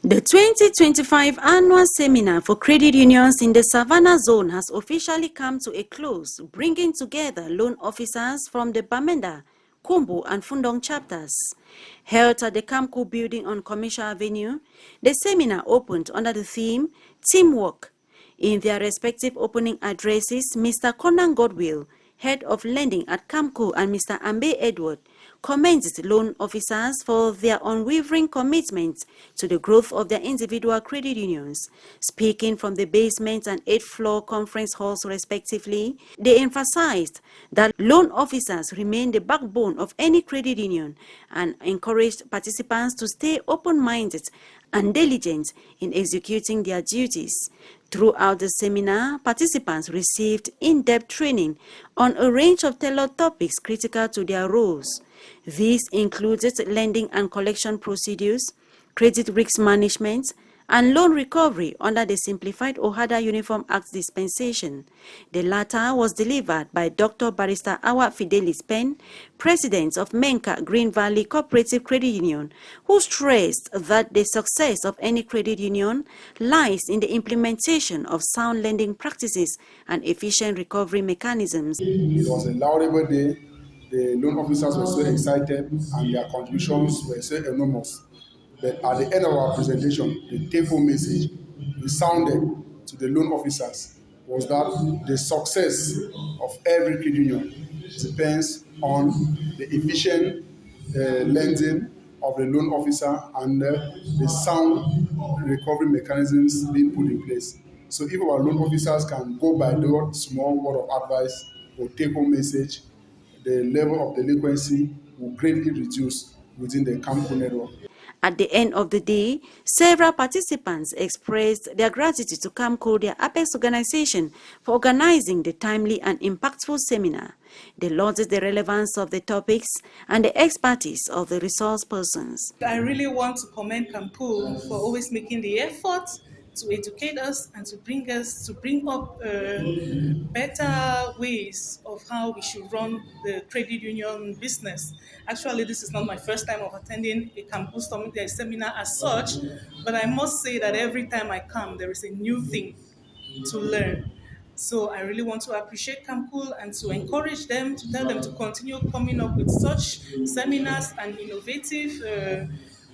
The 2025 annual seminar for credit unions in the Savannah zone has officially come to a close, bringing together loan officers from the Bamenda, Kumbu and Fundong chapters. Held at the Kamku building on Commercial Avenue, the seminar opened under the theme Teamwork. In their respective opening addresses, Mr. Conan Godwill, head of lending at Kamku, and Mr. Ambe Edward, commended loan officers for their unwavering commitment to the growth of their individual credit unions. Speaking from the basement and 8th floor conference halls respectively, they emphasized that loan officers remain the backbone of any credit union and encouraged participants to stay open-minded and diligent in executing their duties. Throughout the seminar, participants received in-depth training on a range of tailored topics critical to their roles. These included lending and collection procedures, credit risk management, and loan recovery under the Simplified Ohada Uniform Act dispensation. The latter was delivered by Dr. Barrister Awa Fidelis Pen, President of Menka Green Valley Cooperative Credit Union, who stressed that the success of any credit union lies in the implementation of sound lending practices and efficient recovery mechanisms. It was a laudable day. The loan officers were so excited and their contributions were so enormous. But at the end of our presentation, the take-home message we sounded to the loan officers was that the success of every credit union depends on the efficient lending of the loan officer and the sound recovery mechanisms being put in place. So if our loan officers can go by the small word of advice or take-home message, the level of delinquency will greatly reduce within the Camco network. At the end of the day, several participants expressed their gratitude to Camco, their apex organization, for organizing the timely and impactful seminar. They lauded the relevance of the topics and the expertise of the resource persons. I really want to commend Campo for always making the effort to educate us and to bring up better ways of how we should run the credit union business. Actually, this is not my first time of attending a campus seminar as such, but I must say that every time I come, there is a new thing to learn. So I really want to appreciate Campcool and to encourage them, to tell them to continue coming up with such seminars and innovative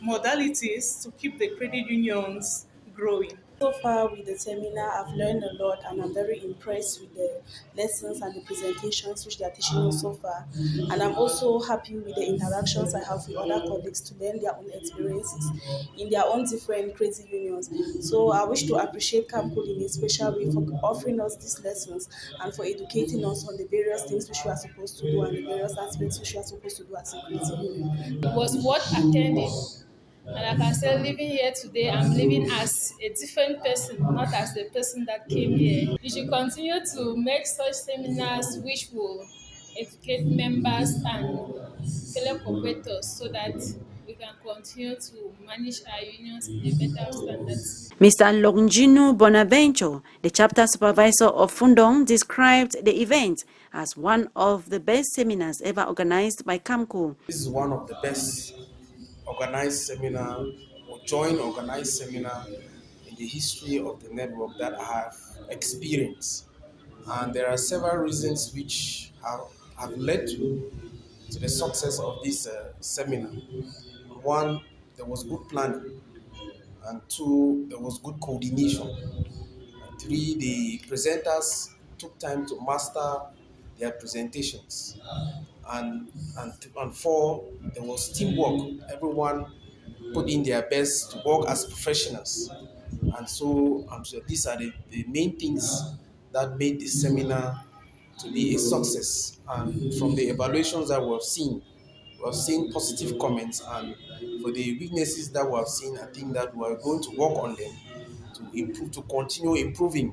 modalities to keep the credit unions growing. So far with the seminar, I've learned a lot and I'm very impressed with the lessons and the presentations which they are teaching us so far. And I'm also happy with the interactions I have with other colleagues to learn their own experiences in their own different credit unions. So I wish to appreciate Campcool in a special way for offering us these lessons and for educating us on the various things which we are supposed to do and the various aspects which we are supposed to do as a credit union. It was worth attending. And like I said, living here today, I'm living as a different person, not as the person that came here. You should continue to make such seminars which will educate members and fellow cooperators so that we can continue to manage our unions in a better standards. Mr. Longinu Bonaventure, the chapter supervisor of Fundong, described the event as one of the best seminars ever organized by Camco. This is one of the best organized seminar or joint organized seminar in the history of the network that I have experienced. And there are several reasons which have led to the success of this seminar. One, there was good planning. And two, there was good coordination. And three, the presenters took time to master their presentations. And four, there was teamwork. Everyone put in their best to work as professionals. And so I'm sure these are the main things that made this seminar to be a success. And from the evaluations that we have seen positive comments, and for the weaknesses that we have seen, I think that we are going to work on them to improve, to continue improving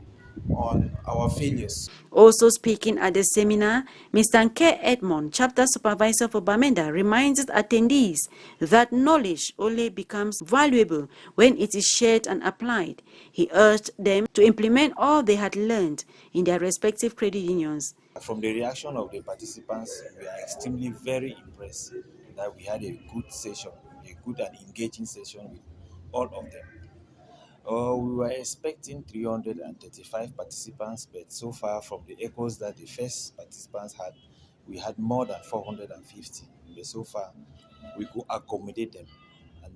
on our failures. Also speaking at the seminar, Mr. Nke Edmond, chapter supervisor for Bamenda, reminded attendees that knowledge only becomes valuable when it is shared and applied. He urged them to implement all they had learned in their respective credit unions. From the reaction of the participants, we are extremely very impressed that we had a good session, a good and engaging session with all of them. We were expecting 335 participants, but so far from the echoes that the first participants had, we had more than 450. But so far, we could accommodate them, and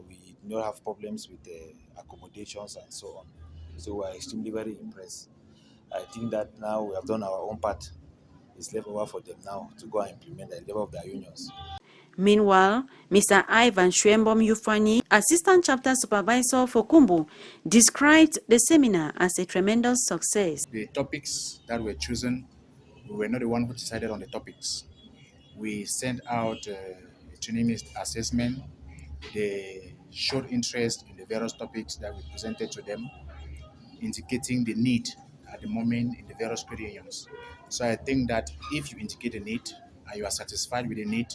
we did not have problems with the accommodations and so on. So we are extremely very impressed. I think that now we have done our own part. It's left over for them now to go and implement at the level of their unions. Meanwhile, Mr. Ivan Shwembom Yufani, Assistant Chapter Supervisor for Kumbu, described the seminar as a tremendous success. The topics that were chosen, we were not the one who decided on the topics. We sent out a training assessment. They showed interest in the various topics that we presented to them, indicating the need at the moment in the various credit unions. So I think that if you indicate a need and you are satisfied with the need,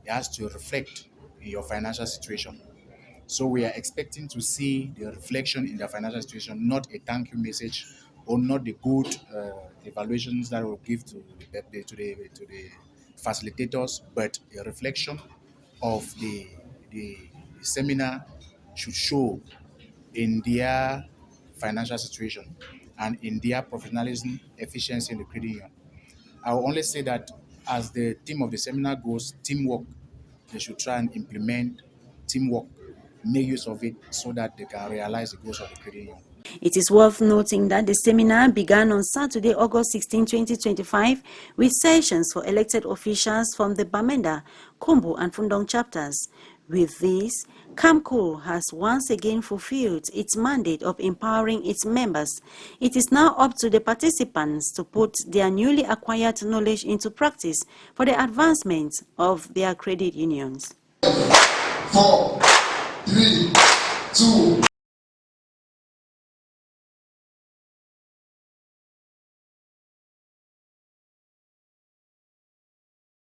it has to reflect in your financial situation. So we are expecting to see the reflection in their financial situation, not a thank you message or not the good evaluations that will give to the facilitators, but a reflection of the seminar should show in their financial situation and in their professionalism, efficiency in the credit union. I will only say that as the theme of the seminar goes, teamwork, they should try and implement teamwork, make use of it so that they can realize the goals of the credit union. It is worth noting that the seminar began on Saturday, August 16, 2025, with sessions for elected officials from the Bamenda, Kumbu, and Fundong chapters. With this, CAMCO has once again fulfilled its mandate of empowering its members. It is now up to the participants to put their newly acquired knowledge into practice for the advancement of their credit unions. 4, 3, 2.